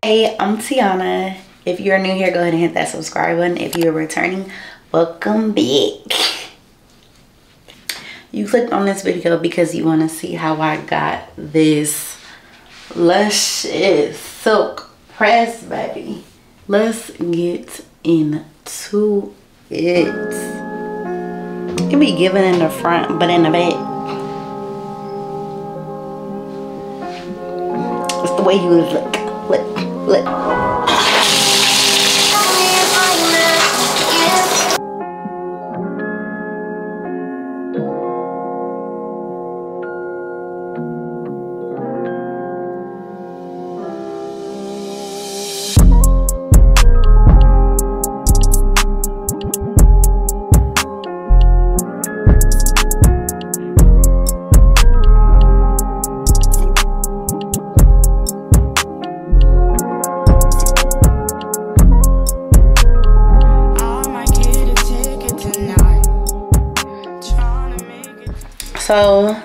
Hey, I'm Tiana. If you're new here, go ahead and hit that subscribe button. If you're returning, welcome back. You clicked on this video because you want to see how I got this luscious silk press, baby. Let's get into it. It can be given in the front, but in the back, it's the way you look. Look. So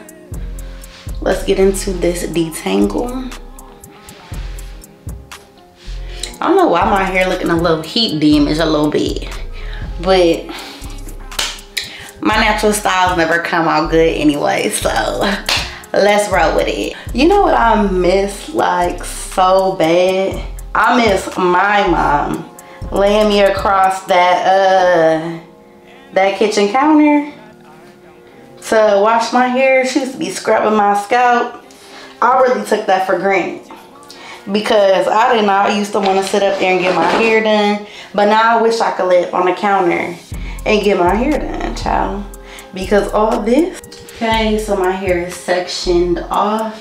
let's get into this detangle. I don't know why my hair looking a little heat damaged a little bit, but my natural styles never come out good anyway, so let's roll with it. You know what I miss like so bad? I miss my mom laying me across that kitchen counter to wash my hair. She used to be scrubbing my scalp. I really took that for granted because I did not used to want to sit up there and get my hair done, but now I wish I could lay up on the counter and get my hair done, child, because all this. Okay, so my hair is sectioned off.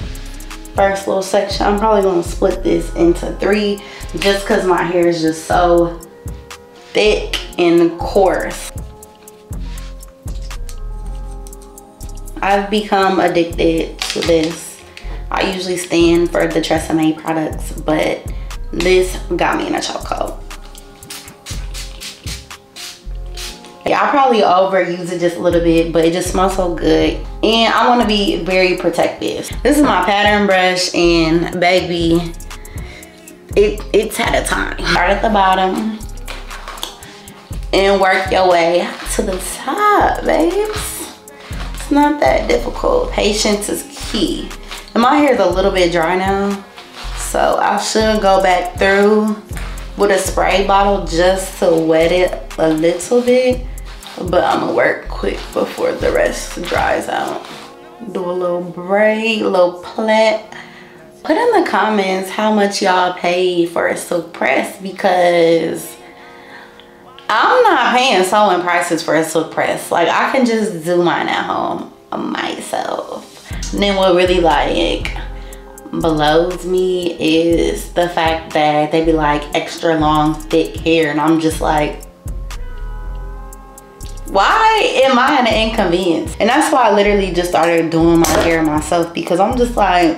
First little section, I'm probably going to split this into 3 just because my hair is just so thick and coarse. I've become addicted to this. I usually stand for the Tresemme products, but this got me in a chokehold. Yeah, I probably overuse it just a little bit, but it just smells so good. And I want to be very protective. This is my pattern brush, and baby, it's had a time. Start at the bottom and work your way to the top, babes. It's not that difficult. Patience is key. And my hair is a little bit dry now, so I should go back through with a spray bottle just to wet it a little bit, but I'm gonna work quick before the rest dries out. Do a little braid, a little plait. Put in the comments how much y'all paid for a silk press, because I'm not paying sewing prices for a silk press. Like, I can just do mine at home myself. And then what really like blows me is the fact that they be like extra long thick hair, and I'm just like, why am I an inconvenience? And that's why I literally just started doing my hair myself, because I'm just like,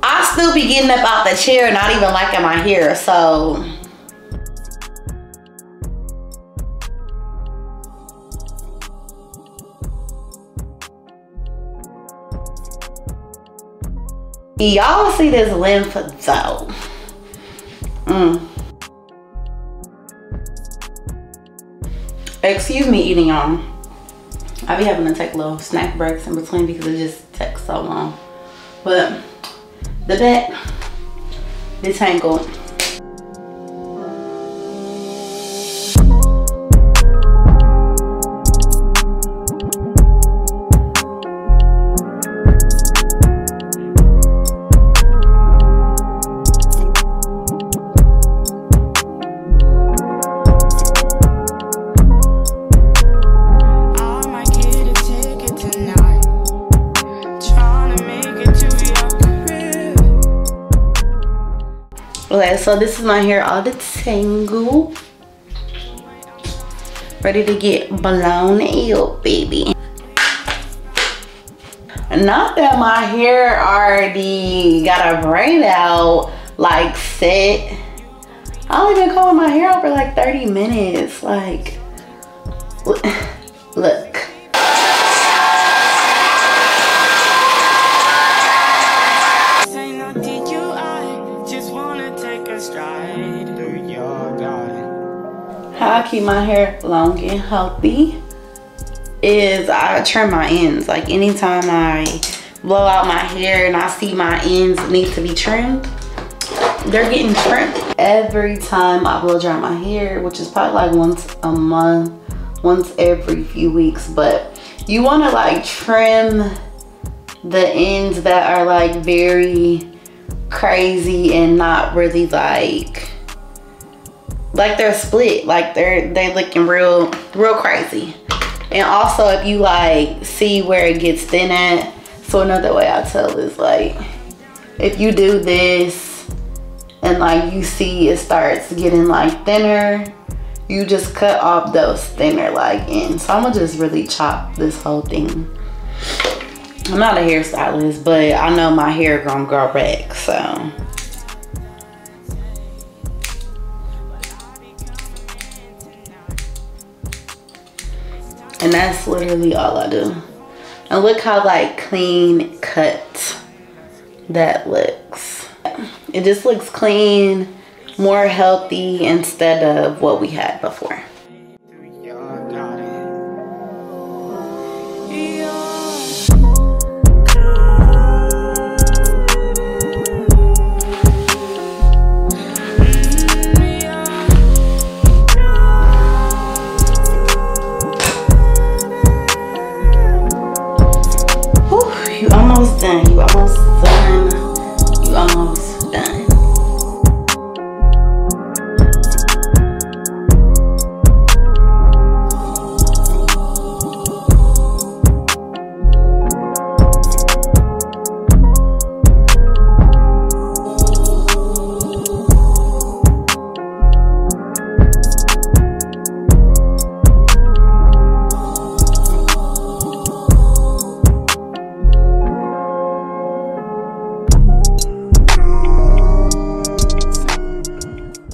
I still be getting up out the chair not even liking my hair. So y'all see this length though. Excuse me eating y'all. I be having to take little snack breaks in between because it just takes so long. But the back, detangled. Okay, so this is my hair all detangled, ready to get blown out, baby. Not that my hair already got a braid out, like set. I only been combing my hair out for like 30 minutes. Like, look. Say no, did you? I just wanna how I keep my hair long and healthy is I trim my ends. Like anytime I blow out my hair and I see my ends need to be trimmed, they're getting trimmed. Every time I blow dry my hair, which is probably like once a month, once every few weeks, but you want to like trim the ends that are like very crazy and not really like they're split, like they looking real crazy. And also if you like see where it gets thin at, so another way I tell is like if you do this and like you see it starts getting like thinner, you just cut off those thinner like ends. So I'm gonna just really chop this whole thing. I'm not a hairstylist, but I know my hair gonna grow back, so. And that's literally all I do. And look how like clean cut that looks. It just looks clean, more healthy instead of what we had before. You almost done, you almost done, you almost done.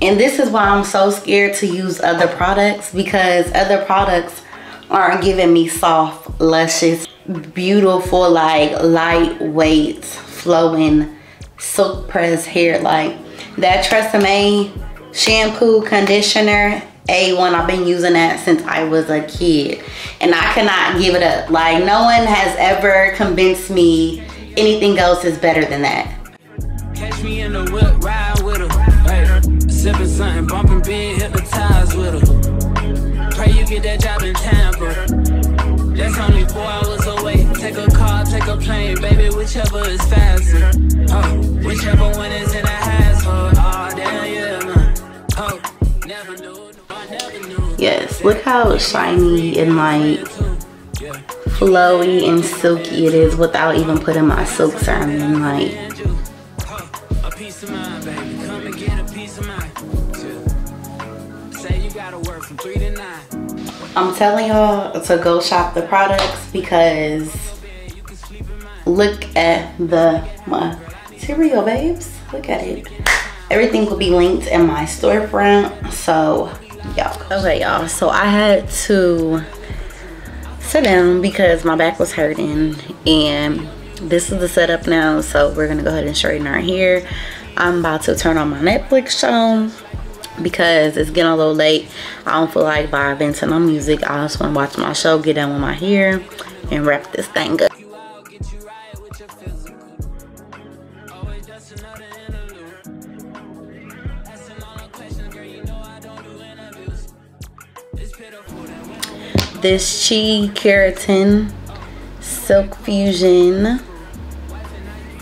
And this is why I'm so scared to use other products, because other products aren't giving me soft, luscious, beautiful, like lightweight, flowing silk press hair. Like that Tresemme shampoo, conditioner, A1, I've been using that since I was a kid. And I cannot give it up. Like no one has ever convinced me anything else is better than that. Catch me in the whip, ride with her. Hey, sipping something, bumping, being hypnotized with her. Pray you get that job in Tampa. That's only 4 hours away. Take a car, take a plane, baby, whichever is faster. Oh, whichever one is in a household. Oh, damn, yeah, man. Oh, never knew, I never knew. Yes, look how shiny and like flowy and silky it is without even putting my silk serum in. Like, I'm telling y'all to go shop the products, because look at the material, babes. Look at it. Everything will be linked in my storefront. So y'all, okay y'all, so I had to sit down because my back was hurting, and this is the setup now. So we're gonna go ahead and straighten our hair. I'm about to turn on my Netflix show because it's getting a little late. I don't feel like vibing to no music. I just want to watch my show, get done with my hair, and wrap this thing up. This Chi Keratin Silk Fusion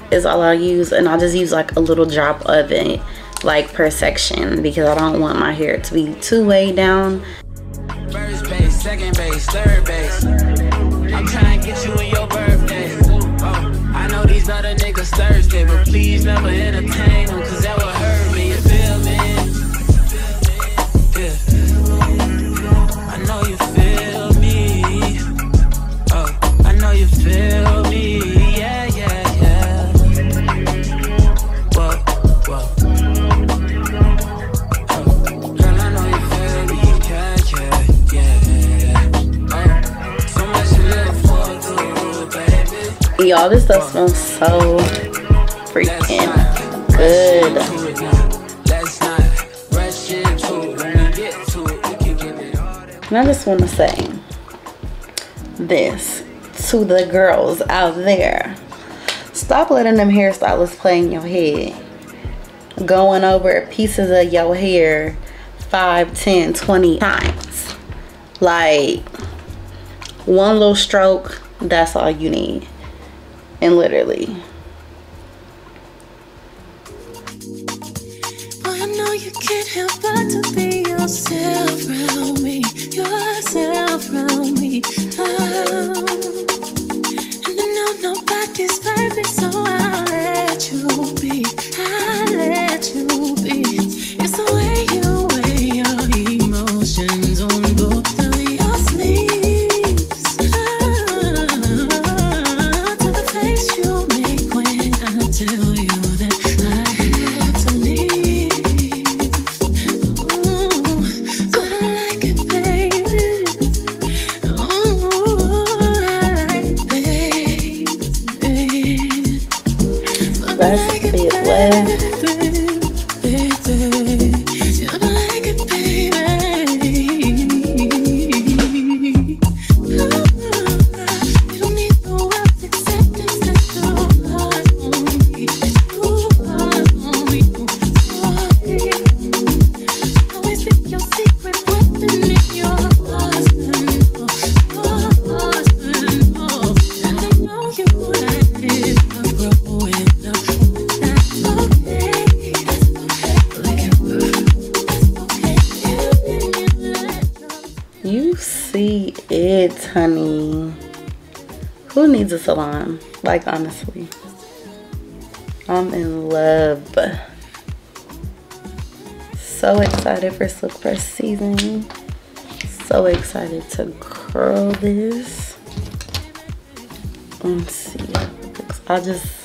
is all I use, and I'll just use like a little drop of it, like per section, because I don't want my hair to be too weighed down. First base, second base, third base. I'm trying to get you in your birthday. Oh, I know these other niggas thirsty, but please never entertain them, cause that would hurt me. You feel me? Yeah. I know you feel me. Oh, I know you feel me. Yeah, yeah, yeah. Whoa, whoa. Oh, girl, I know you feel me. Yeah, yeah, yeah. Oh, so much to look forward to, baby. Y'all, this stuff smells so freaking good. Let's not rush into it. When we get to it, we can And I just want to say this to the girls out there. Stop letting them hairstylists play in your head. Going over pieces of your hair 5, 10, 20 times. Like, one little stroke, that's all you need. And literally. I know you can't help but to be yourself around me. Yourself around me. Oh. And I know nobody's perfect, so I'll let you be. I'll let you be. It's the way you weigh your emotions on both of your sleeves. To the face you make when I tell you that I have to leave. Ooh, but I like it, baby. Ooh, I like it, baby. That's a bit left. You see it, honey. Who needs a salon? Like, honestly, I'm in love. So excited for silk press season. So excited to curl this. Let's see how it looks. I just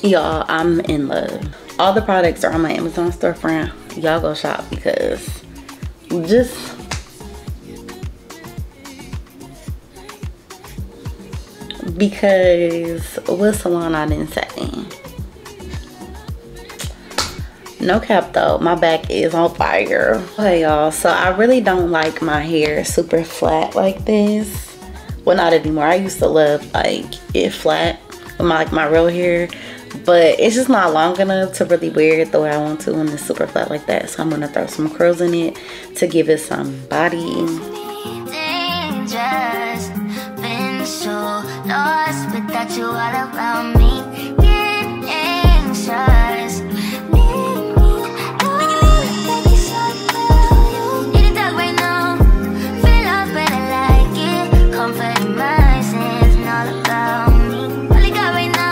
y'all, I'm in love. All the products are on my Amazon storefront. Y'all go shop because what salon I didn't say. No cap though, my back is on fire. Okay y'all, so I really don't like my hair super flat like this. Well, not anymore. I used to love like it flat with my real hair, but it's just not long enough to really wear it the way I want to when it's super flat like that. So I'm gonna throw some curls in it to give it some body. Dangerous, been so lost without you all around me. Get anxious. Need a dog right now. Feel love, but I like it. Comfort in my sense and all about me. All I got right now.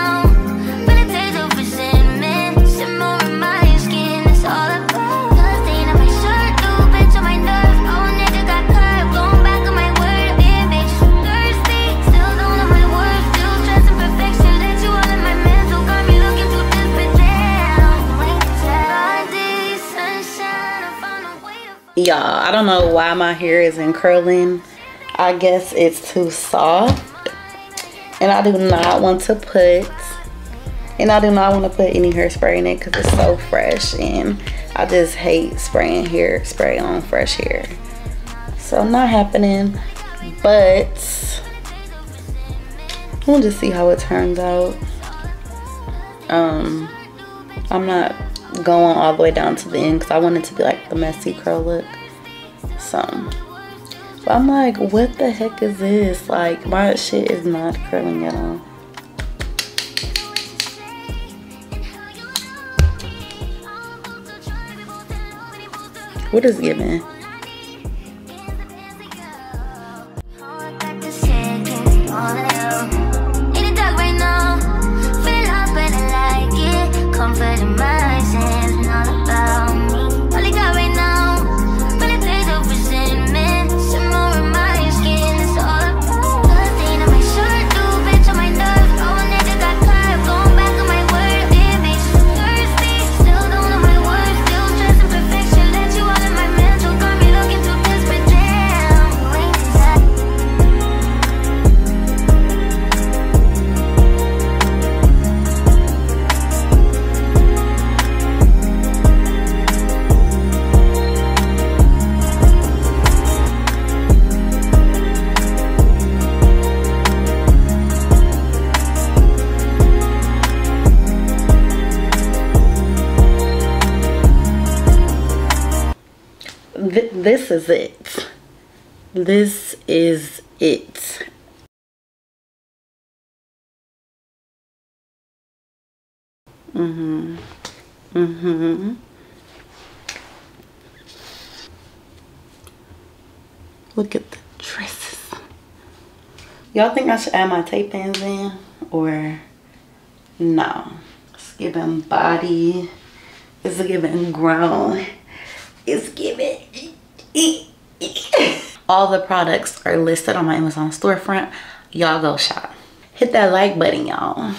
Y'all, I don't know why my hair isn't curling. I guess it's too soft, and I do not want to put any hairspray in it because it's so fresh, and I just hate spraying hairspray on fresh hair. So not happening, but We'll just see how it turns out. I'm not going all the way down to the end because I want it to be like the messy curl look. So, but I'm like, what the heck is this? Like, my shit is not curling at all. What is giving? This is it. This is it. Look at the dresses. Y'all think I should add my tape pins in or no? It's giving body. It's giving grown. It's giving. All the products are listed on my Amazon storefront. Y'all go shop. Hit that like button, y'all.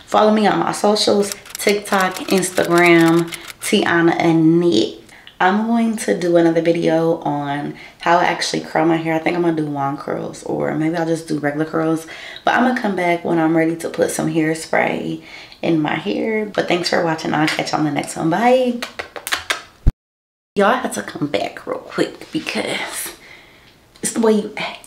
Follow me on my socials, TikTok, Instagram, Tiana and Knit. I'm going to do another video on how I actually curl my hair. I think I'm gonna do wand curls, or maybe I'll just do regular curls. But I'm gonna come back when I'm ready to put some hairspray in my hair. But thanks for watching. I'll catch you on the next one. Bye. Y'all had to come back real quick because it's the way you act.